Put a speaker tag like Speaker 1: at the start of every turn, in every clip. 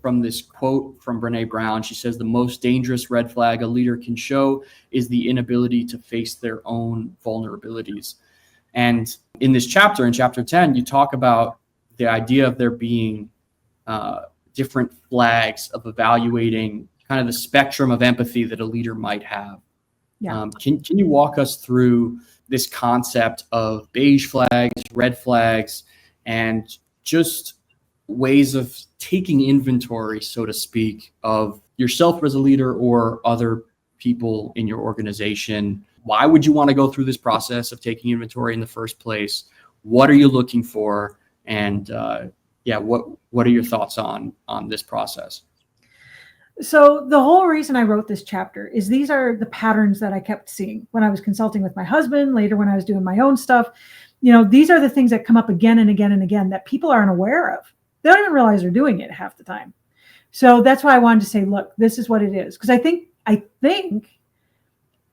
Speaker 1: from this quote from Brené Brown. She says, the most dangerous red flag a leader can show is the inability to face their own vulnerabilities. And in this chapter, in chapter 10, you talk about the idea of there being different flags of evaluating kind of the spectrum of empathy that a leader might have. Yeah. Can you walk us through this concept of beige flags, red flags, and just ways of taking inventory, so to speak, of yourself as a leader or other people in your organization? Why would you want to go through this process of taking inventory in the first place? What are you looking for? And what are your thoughts on this process?
Speaker 2: So the whole reason I wrote this chapter is these are the patterns that I kept seeing when I was consulting with my husband, later when I was doing my own stuff. These are the things that come up again and again and again that people aren't aware of. They don't even realize they're doing it half the time. So that's why I wanted to say, look, this is what it is. Because I think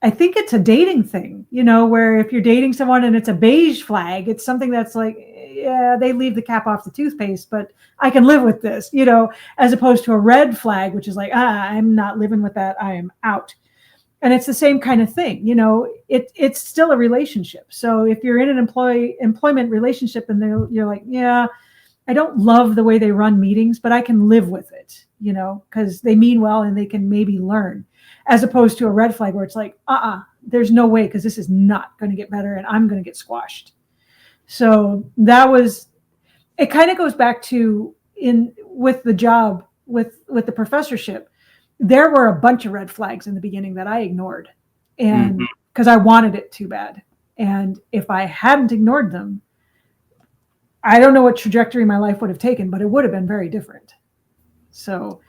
Speaker 2: it's a dating thing, where if you're dating someone and it's a beige flag, it's something that's like, yeah, they leave the cap off the toothpaste, but I can live with this, as opposed to a red flag, which is like, I'm not living with that. I am out. And it's the same kind of thing. It's still a relationship. So if you're in an employment relationship and you're like, yeah, I don't love the way they run meetings, but I can live with it, because they mean well and they can maybe learn, as opposed to a red flag where it's like, there's no way, because this is not going to get better and I'm going to get squashed. So it kind of goes back to with the job, with the professorship, there were a bunch of red flags in the beginning that I ignored, and because I wanted it too bad. And if I hadn't ignored them, I don't know what trajectory my life would have taken, but it would have been very different. So,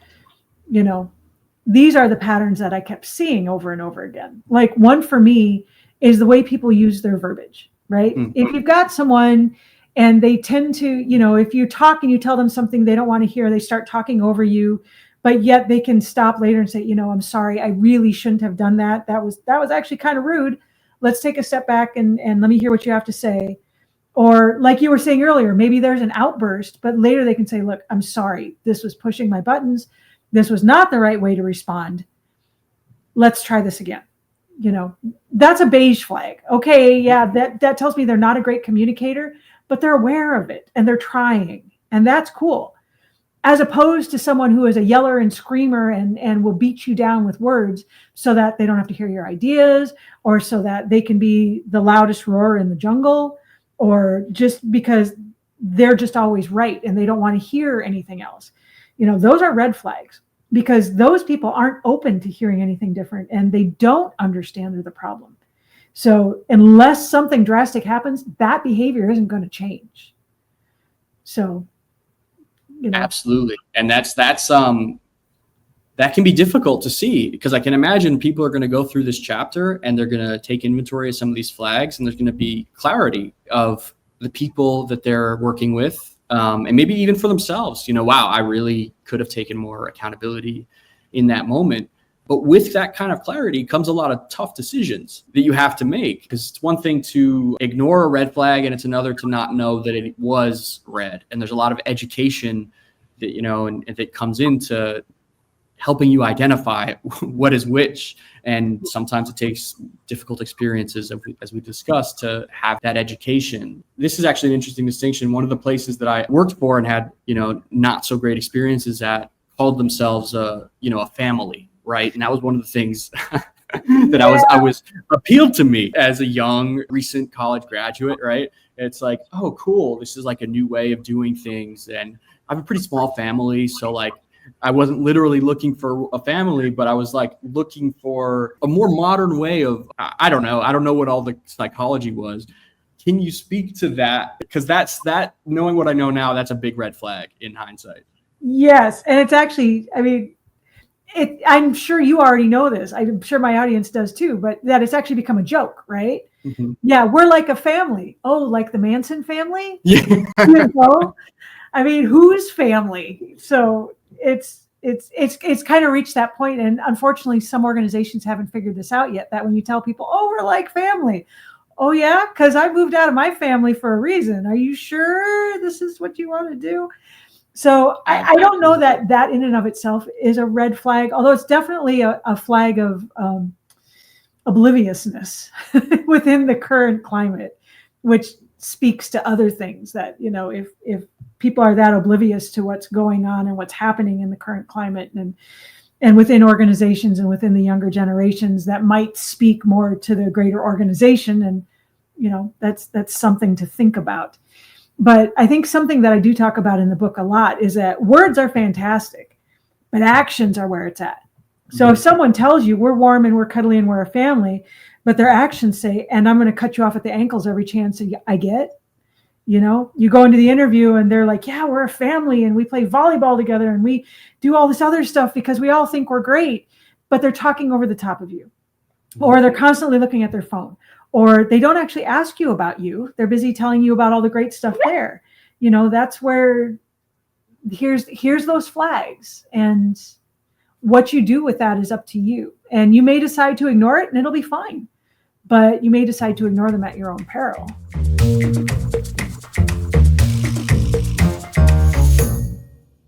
Speaker 2: these are the patterns that I kept seeing over and over again. Like, one for me is the way people use their verbiage, right? If you've got someone and they tend to, if you talk and you tell them something they don't want to hear, they start talking over you, but yet they can stop later and say, I'm sorry, I really shouldn't have done that. That was actually kind of rude. Let's take a step back and let me hear what you have to say. Or like you were saying earlier, maybe there's an outburst, but later they can say, look, I'm sorry. This was pushing my buttons. This was not the right way to respond. Let's try this again. That's a beige flag. Okay, yeah, that tells me they're not a great communicator, but they're aware of it and they're trying. And that's cool. As opposed to someone who is a yeller and screamer and will beat you down with words so that they don't have to hear your ideas, or so that they can be the loudest roar in the jungle, or just because they're just always right and they don't want to hear anything else. Those are red flags, because those people aren't open to hearing anything different and they don't understand the problem. So unless something drastic happens, that behavior isn't going to change. So,
Speaker 1: Absolutely. And that can be difficult to see, because I can imagine people are going to go through this chapter and they're going to take inventory of some of these flags, and there's going to be clarity of the people that they're working with, and maybe even for themselves, wow, I really could have taken more accountability in that moment. But with that kind of clarity comes a lot of tough decisions that you have to make, because it's one thing to ignore a red flag and it's another to not know that it was red. And there's a lot of education that, and that comes into helping you identify what is which. And sometimes it takes difficult experiences, as we discussed, to have that education. This is actually an interesting distinction. One of the places that I worked for and had, not so great experiences at called themselves, a family, right? And that was one of the things that I was appealed to me as a young, recent college graduate, right? It's like, oh, cool. This is like a new way of doing things. And I have a pretty small family. So like, I wasn't literally looking for a family, but I was like looking for a more modern way of, I don't know what all the psychology was. Can you speak to that? Because that knowing what I know now, that's a big red flag in hindsight.
Speaker 2: Yes. And it's actually, I'm sure you already know this. I'm sure my audience does too, but that it's actually become a joke, right? Mm-hmm. Yeah. We're like a family. Oh, like the Manson family? Yeah. Whose family? So it's kind of reached that point. And unfortunately, some organizations haven't figured this out yet, that when you tell people, oh, we're like family. Oh yeah. Cause I moved out of my family for a reason. Are you sure this is what you want to do? So I don't know that that in and of itself is a red flag, although it's definitely a flag of obliviousness within the current climate, which speaks to other things that, if people are that oblivious to what's going on and what's happening in the current climate and within organizations and within the younger generations, that might speak more to the greater organization. And, that's something to think about. But I think something that I do talk about in the book a lot is that words are fantastic, but actions are where it's at. So if someone tells you we're warm and we're cuddly and we're a family, but their actions say, and I'm going to cut you off at the ankles every chance I get, you go into the interview and they're like, yeah, we're a family and we play volleyball together and we do all this other stuff because we all think we're great, but they're talking over the top of you, or they're constantly looking at their phone, or they don't actually ask you about you. They're busy telling you about all the great stuff there. That's where here's those flags, and what you do with that is up to you. And you may decide to ignore it and it'll be fine, but you may decide to ignore them at your own peril.